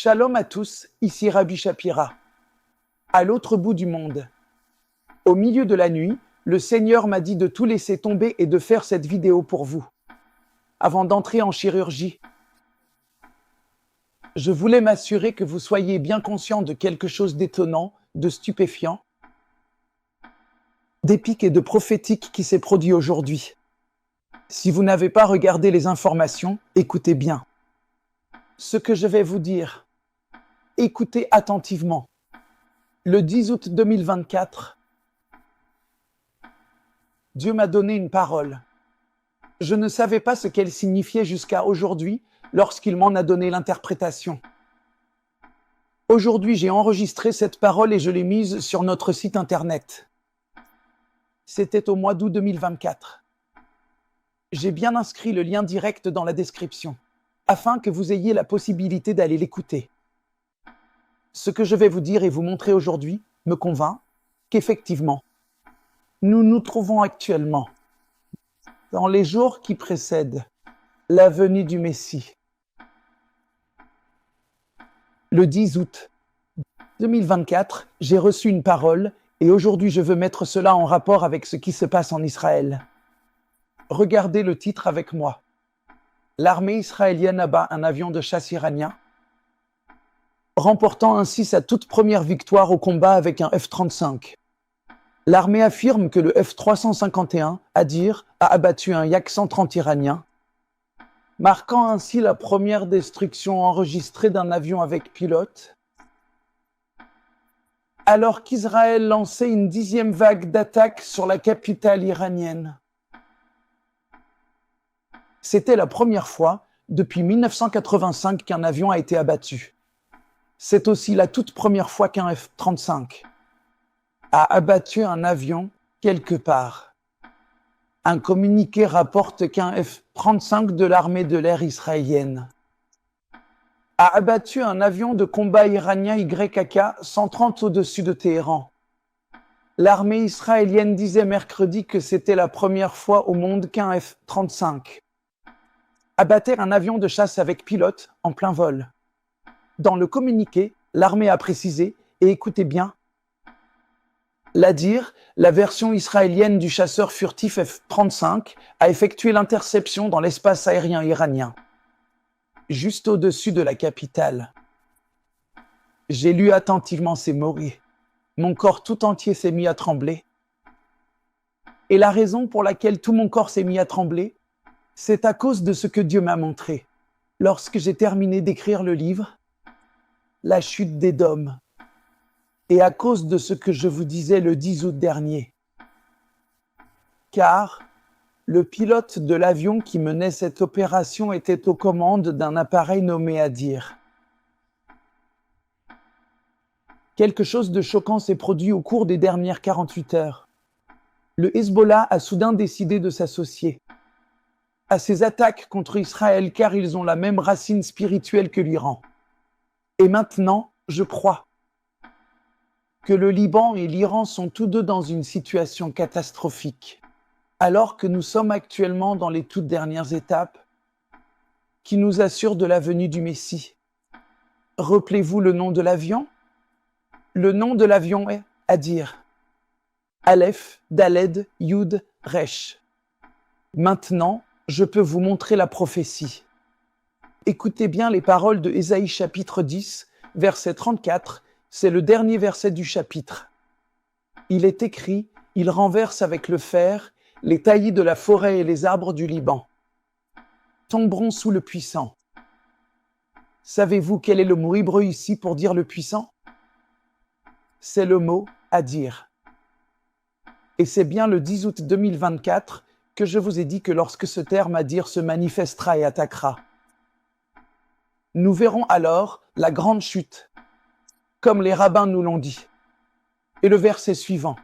Shalom à tous, ici Rabbi Shapira. À l'autre bout du monde, au milieu de la nuit, le Seigneur m'a dit de tout laisser tomber et de faire cette vidéo pour vous. Avant d'entrer en chirurgie, je voulais m'assurer que vous soyez bien conscient de quelque chose d'étonnant, de stupéfiant, d'épique et de prophétique qui s'est produit aujourd'hui. Si vous n'avez pas regardé les informations, écoutez bien. Ce que je vais vous dire, écoutez attentivement. Le 10 août 2024, Dieu m'a donné une parole. Je ne savais pas ce qu'elle signifiait jusqu'à aujourd'hui lorsqu'il m'en a donné l'interprétation. Aujourd'hui, j'ai enregistré cette parole et je l'ai mise sur notre site internet. C'était au mois d'août 2024. J'ai bien inscrit le lien direct dans la description, afin que vous ayez la possibilité d'aller l'écouter. Ce que je vais vous dire et vous montrer aujourd'hui me convainc qu'effectivement, nous nous trouvons actuellement dans les jours qui précèdent la venue du Messie. Le 10 août 2024, j'ai reçu une parole et aujourd'hui je veux mettre cela en rapport avec ce qui se passe en Israël. Regardez le titre avec moi. L'armée israélienne abat un avion de chasse iranien, remportant ainsi sa toute première victoire au combat avec un F-35. L'armée affirme que le F-351, Hadir, a abattu un Yak-130 iranien, marquant ainsi la première destruction enregistrée d'un avion avec pilote, alors qu'Israël lançait une 10e vague d'attaques sur la capitale iranienne. C'était la première fois depuis 1985 qu'un avion a été abattu. C'est aussi la toute première fois qu'un F-35 a abattu un avion quelque part. Un communiqué rapporte qu'un F-35 de l'armée de l'air israélienne a abattu un avion de combat iranien YK-130 au-dessus de Téhéran. L'armée israélienne disait mercredi que c'était la première fois au monde qu'un F-35 abattait un avion de chasse avec pilote en plein vol. Dans le communiqué, l'armée a précisé, et écoutez bien, l'Hadir, la version israélienne du chasseur furtif F-35, a effectué l'interception dans l'espace aérien iranien, juste au-dessus de la capitale. J'ai lu attentivement ces mots. Mon corps tout entier s'est mis à trembler. Et la raison pour laquelle tout mon corps s'est mis à trembler, c'est à cause de ce que Dieu m'a montré. Lorsque j'ai terminé d'écrire le livre, La chute d'Édom, et à cause de ce que je vous disais le 10 août dernier. Car le pilote de l'avion qui menait cette opération était aux commandes d'un appareil nommé Hadir. Quelque chose de choquant s'est produit au cours des dernières 48 heures. Le Hezbollah a soudain décidé de s'associer à ces attaques contre Israël car ils ont la même racine spirituelle que l'Iran. Et maintenant, je crois que le Liban et l'Iran sont tous deux dans une situation catastrophique, alors que nous sommes actuellement dans les toutes dernières étapes qui nous assurent de la venue du Messie. Rappelez-vous le nom de l'avion? Le nom de l'avion est Hadir. Aleph, Daled, Yud, Resh. Maintenant, je peux vous montrer la prophétie. Écoutez bien les paroles de Ésaïe chapitre 10, verset 34, c'est le dernier verset du chapitre. Il est écrit, il renverse avec le fer les taillis de la forêt et les arbres du Liban tomberont sous le puissant. Savez-vous quel est le mot hébreu ici pour dire le puissant? C'est le mot Hadir. Et c'est bien le 10 août 2024 que je vous ai dit que lorsque ce terme Hadir se manifestera et attaquera, nous verrons alors la grande chute, comme les rabbins nous l'ont dit. Et le verset suivant.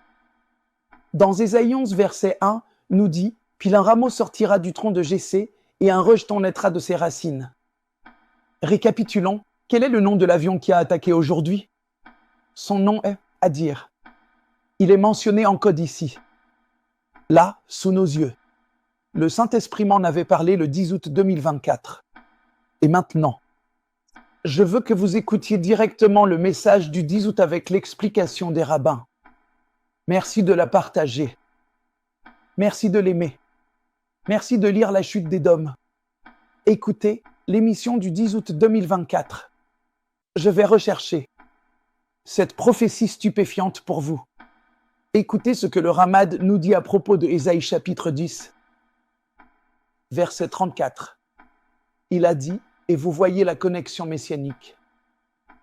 Dans Ésaïe 11, verset 1, nous dit « Puis un rameau sortira du tronc de Jessé, et un rejeton naîtra de ses racines. » Récapitulons, quel est le nom de l'avion qui a attaqué aujourd'hui? Son nom est Hadir. Il est mentionné en code ici. Là, sous nos yeux. Le Saint-Esprit m'en avait parlé le 10 août 2024. Et maintenant, Je veux que vous écoutiez directement le message du 10 août avec l'explication des rabbins. Merci de la partager. Merci de l'aimer. Merci de lire La chute d'Édom. Écoutez l'émission du 10 août 2024. Je vais rechercher cette prophétie stupéfiante pour vous. Écoutez ce que le Ramad nous dit à propos de Ésaïe chapitre 10, verset 34. Il a dit, et vous voyez la connexion messianique.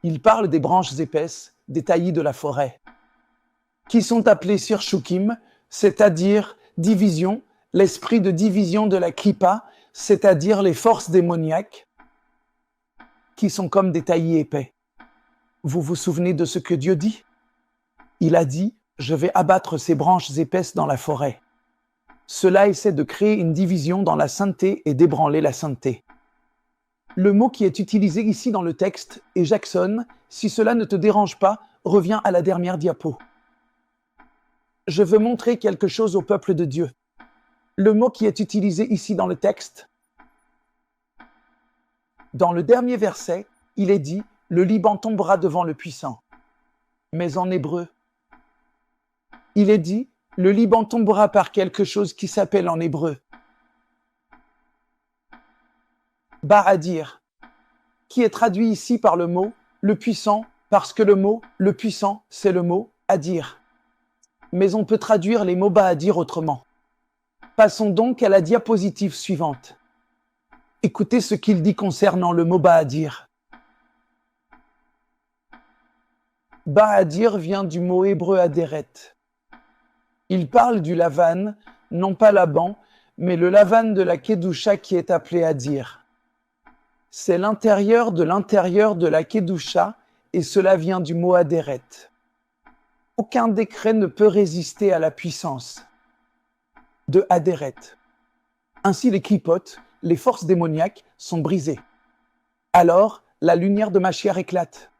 Il parle des branches épaisses, des taillis de la forêt, qui sont appelés Sirshukim, c'est-à-dire division, l'esprit de division de la Klippa, c'est-à-dire les forces démoniaques, qui sont comme des taillis épais. Vous vous souvenez de ce que Dieu dit? Il a dit, je vais abattre ces branches épaisses dans la forêt. Cela essaie de créer une division dans la sainteté et d'ébranler la sainteté. Le mot qui est utilisé ici dans le texte est Jackson. Si cela ne te dérange pas, reviens à la dernière diapo. Je veux montrer quelque chose au peuple de Dieu. Le mot qui est utilisé ici dans le texte, dans le dernier verset, il est dit « Le Liban tombera devant le puissant ». Mais en hébreu, il est dit « Le Liban tombera par quelque chose qui s'appelle en hébreu « Ba'adir », qui est traduit ici par le mot « le puissant », parce que le mot « le puissant », c'est le mot « adir ». Mais on peut traduire les mots « ba'adir » autrement. Passons donc à la diapositive suivante. Écoutez ce qu'il dit concernant le mot ba'adir. Ba'adir vient du mot hébreu adéret. Il parle du Lavan, non pas Laban, mais le Lavan de la Kedusha qui est appelé Adir. C'est l'intérieur de la Kedusha et cela vient du mot adéret. Aucun décret ne peut résister à la puissance de Adéret. Ainsi les clipotes, les forces démoniaques, sont brisées. Alors, la lumière de Machiar éclate.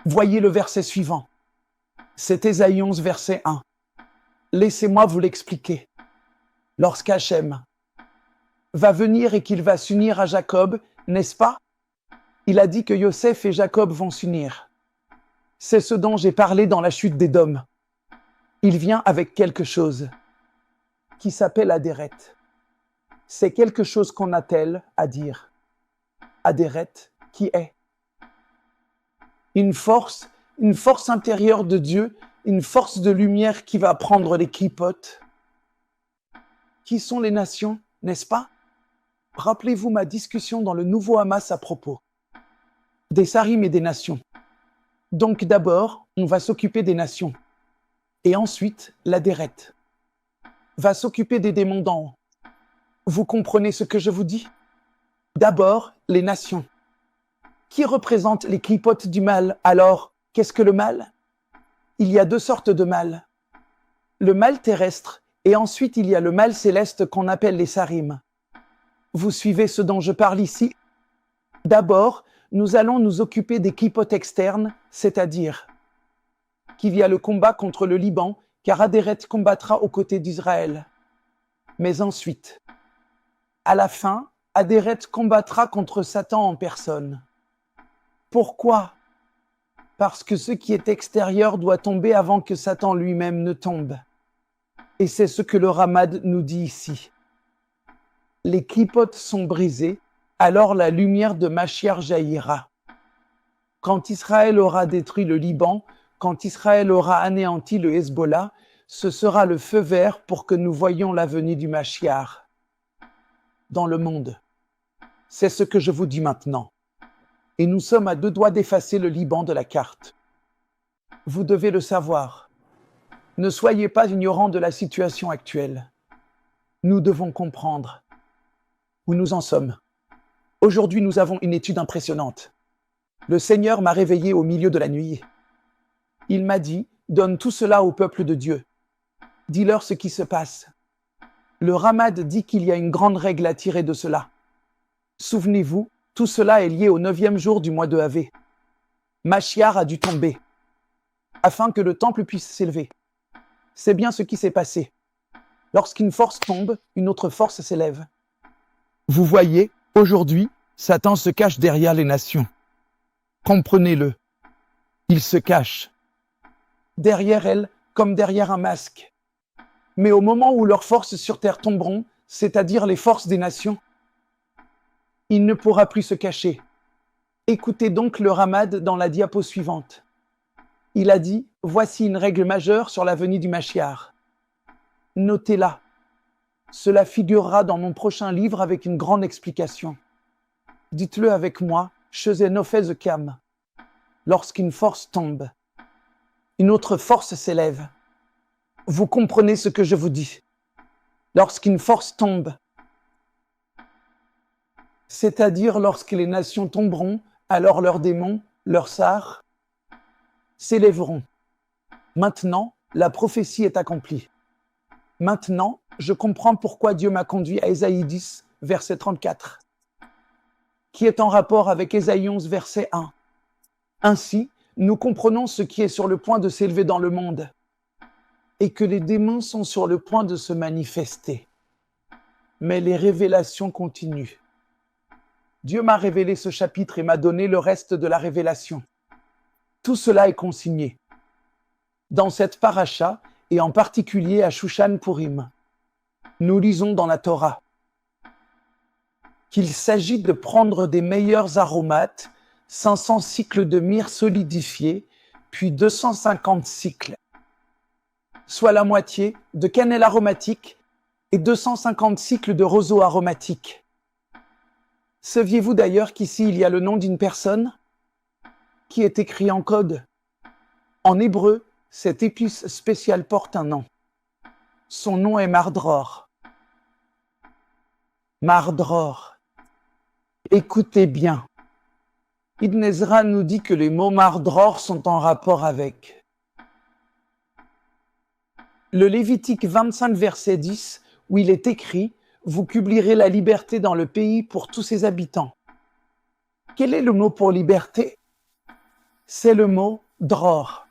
Voyez le verset suivant. C'est Ésaïe 11, verset 1. Laissez-moi vous l'expliquer. Lorsqu'Hachem va venir et qu'il va s'unir à Jacob, n'est-ce pas? Il a dit que Yosef et Jacob vont s'unir. C'est ce dont j'ai parlé dans la chute d'Édom. Il vient avec quelque chose qui s'appelle Adéret. C'est quelque chose qu'on attelle à dire. Adéret, qui est une force intérieure de Dieu, une force de lumière qui va prendre les clipotes. Qui sont les nations, n'est-ce pas? Rappelez-vous ma discussion dans le Nouveau Hamas à propos des Sarim et des nations. Donc d'abord, on va s'occuper des nations. Et ensuite, l'Adéret va s'occuper des démons d'en haut. Vous comprenez ce que je vous dis? D'abord, les nations. Qui représentent les clipotes du mal? Alors, qu'est-ce que le mal? Il y a deux sortes de mal. Le mal terrestre, et ensuite il y a le mal céleste qu'on appelle les Sarim. Vous suivez ce dont je parle ici? D'abord, nous allons nous occuper des clipotes externes, c'est-à-dire qu'il y a le combat contre le Liban, car Adéret combattra aux côtés d'Israël. Mais ensuite, à la fin, Adéret combattra contre Satan en personne. Pourquoi? Parce que ce qui est extérieur doit tomber avant que Satan lui-même ne tombe. Et c'est ce que le Ramad nous dit ici. Les clipotes sont brisées, alors la lumière de Machiar jaillira. Quand Israël aura détruit le Liban, quand Israël aura anéanti le Hezbollah, ce sera le feu vert pour que nous voyions la venue du Machiar dans le monde. C'est ce que je vous dis maintenant. Et nous sommes à deux doigts d'effacer le Liban de la carte. Vous devez le savoir. Ne soyez pas ignorants de la situation actuelle. Nous devons comprendre où nous en sommes. Aujourd'hui, nous avons une étude impressionnante. Le Seigneur m'a réveillé au milieu de la nuit. Il m'a dit, donne tout cela au peuple de Dieu. Dis-leur ce qui se passe. Le Ramad dit qu'il y a une grande règle à tirer de cela. Souvenez-vous, tout cela est lié au 9e jour du mois de Havé. Machiar a dû tomber, afin que le temple puisse s'élever. C'est bien ce qui s'est passé. Lorsqu'une force tombe, une autre force s'élève. Vous voyez, aujourd'hui, Satan se cache derrière les nations. Comprenez-le. Il se cache. Derrière elle, comme derrière un masque. Mais au moment où leurs forces sur terre tomberont, c'est-à-dire les forces des nations, il ne pourra plus se cacher. Écoutez donc le Ramad dans la diapo suivante. Il a dit « Voici une règle majeure sur la venue du Mashiach. Notez-la. Cela figurera dans mon prochain livre avec une grande explication. Dites-le avec moi, Shezenofez Kam. Lorsqu'une force tombe, une autre force s'élève. Vous comprenez ce que je vous dis. Lorsqu'une force tombe, c'est-à-dire lorsque les nations tomberont, alors leurs démons, leurs sars, s'élèveront. Maintenant, la prophétie est accomplie. Maintenant, je comprends pourquoi Dieu m'a conduit à Ésaïe 10, verset 34, qui est en rapport avec Ésaïe 11, verset 1. Ainsi, nous comprenons ce qui est sur le point de s'élever dans le monde et que les démons sont sur le point de se manifester. Mais les révélations continuent. Dieu m'a révélé ce chapitre et m'a donné le reste de la révélation. Tout cela est consigné. Dans cette paracha, et en particulier à Shushan Purim, nous lisons dans la Torah qu'il s'agit de prendre des meilleurs aromates, 500 cycles de myrrhe solidifiée, puis 250 cycles, soit la moitié de cannelle aromatique et 250 cycles de roseau aromatique. Saviez-vous d'ailleurs qu'ici il y a le nom d'une personne qui est écrit en code? En hébreu, cette épice spéciale porte un nom. Son nom est Mardror. Mardror. Écoutez bien. Ibn Ezra nous dit que les mots Mardror sont en rapport avec le Lévitique 25, verset 10, où il est écrit « Vous publierez la liberté dans le pays pour tous ses habitants ». Quel est le mot pour liberté? C'est le mot « dror ».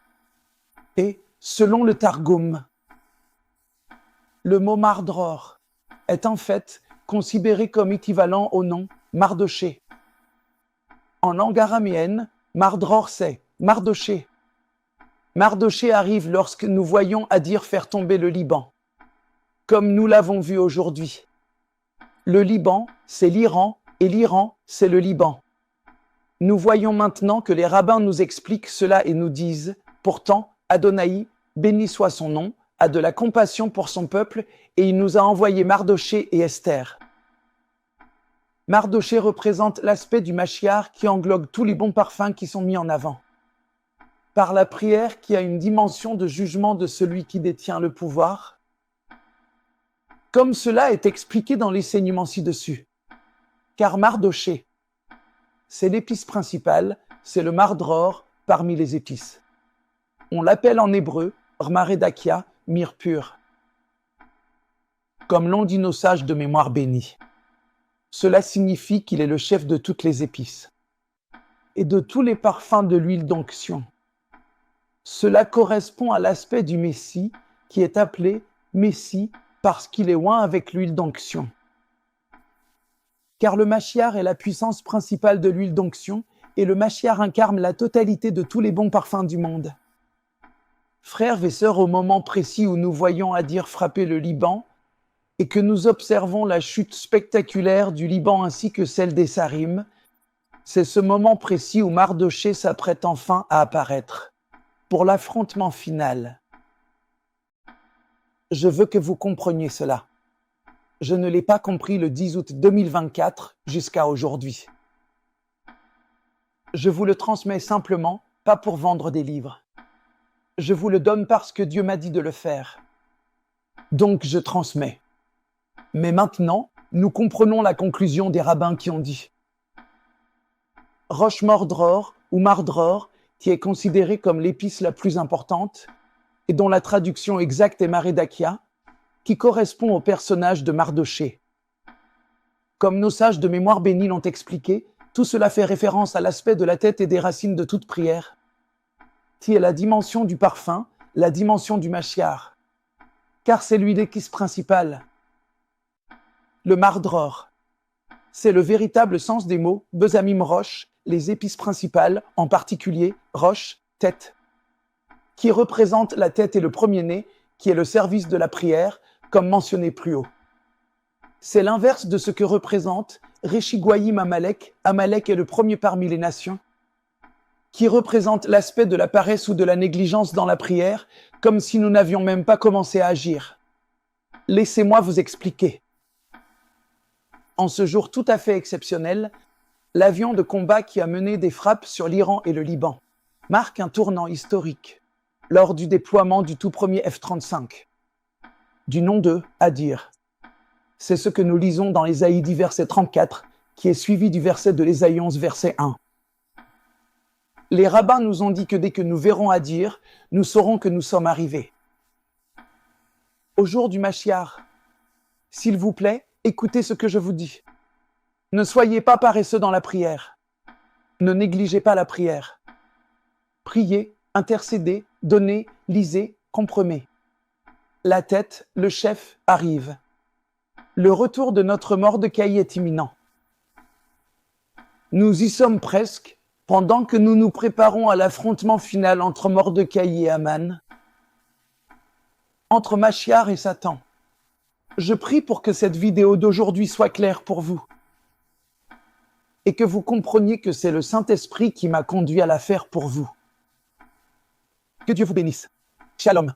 Et, selon le Targum, le mot Mardror est en fait considéré comme équivalent au nom Mardoché. En langue araméenne, Mardror c'est Mardoché. Mardoché arrive lorsque nous voyons Adir faire tomber le Liban, comme nous l'avons vu aujourd'hui. Le Liban, c'est l'Iran, et l'Iran, c'est le Liban. Nous voyons maintenant que les rabbins nous expliquent cela et nous disent « Pourtant, Adonai, béni soit son nom, a de la compassion pour son peuple et il nous a envoyé Mardoché et Esther. » Mardoché représente l'aspect du Mashiach qui englobe tous les bons parfums qui sont mis en avant. Par la prière qui a une dimension de jugement de celui qui détient le pouvoir, comme cela est expliqué dans l'enseignement ci-dessus. Car Mardoché, c'est l'épice principale, c'est le Mardror parmi les épices. On l'appelle en hébreu Rmaredakia, myrrhe pure, comme l'ont dit nos sages de mémoire bénie. Cela signifie qu'il est le chef de toutes les épices et de tous les parfums de l'huile d'onction. Cela correspond à l'aspect du Messie qui est appelé Messie parce qu'il est oint avec l'huile d'onction. Car le Mashiach est la puissance principale de l'huile d'onction et le Mashiach incarne la totalité de tous les bons parfums du monde. Frères et sœurs, au moment précis où nous voyons Adir frapper le Liban et que nous observons la chute spectaculaire du Liban ainsi que celle des Sarim, c'est ce moment précis où Mardoché s'apprête enfin à apparaître pour l'affrontement final. Je veux que vous compreniez cela. Je ne l'ai pas compris le 10 août 2024 jusqu'à aujourd'hui. Je vous le transmets simplement, pas pour vendre des livres. Je vous le donne parce que Dieu m'a dit de le faire. Donc je transmets. Mais maintenant, nous comprenons la conclusion des rabbins qui ont dit Rosh Mordror ou Mardror, qui est considérée comme l'épice la plus importante et dont la traduction exacte est Maredakia, qui correspond au personnage de Mardoché. Comme nos sages de mémoire bénie l'ont expliqué, tout cela fait référence à l'aspect de la tête et des racines de toute prière, qui est la dimension du parfum, la dimension du Mashiach, car c'est lui l'épice principale. Le Mardror, c'est le véritable sens des mots Bezamim Rosh, les épices principales, en particulier roche, tête, qui représente la tête et le premier-né, qui est le service de la prière, comme mentionné plus haut. C'est l'inverse de ce que représente Reshiguayim Amalek. Amalek est le premier parmi les nations, qui représente l'aspect de la paresse ou de la négligence dans la prière, comme si nous n'avions même pas commencé à agir. Laissez-moi vous expliquer. En ce jour tout à fait exceptionnel, l'avion de combat qui a mené des frappes sur l'Iran et le Liban marque un tournant historique lors du déploiement du tout premier F-35. Du nom de Hadir. C'est ce que nous lisons dans l'Ésaïe 10 verset 34, qui est suivi du verset de l'Ésaïe 11 verset 1. Les rabbins nous ont dit que dès que nous verrons Hadir, nous saurons que nous sommes arrivés. Au jour du Mashiach, s'il vous plaît, écoutez ce que je vous dis. Ne soyez pas paresseux dans la prière. Ne négligez pas la prière. Priez, intercédez, donnez, lisez, comprenez. La tête, le chef, arrive. Le retour de notre Mordecai est imminent. Nous y sommes presque, pendant que nous nous préparons à l'affrontement final entre Mordecai et Aman, entre Mashiach et Satan. Je prie pour que cette vidéo d'aujourd'hui soit claire pour vous et que vous compreniez que c'est le Saint-Esprit qui m'a conduit à la faire pour vous. Que Dieu vous bénisse. Shalom.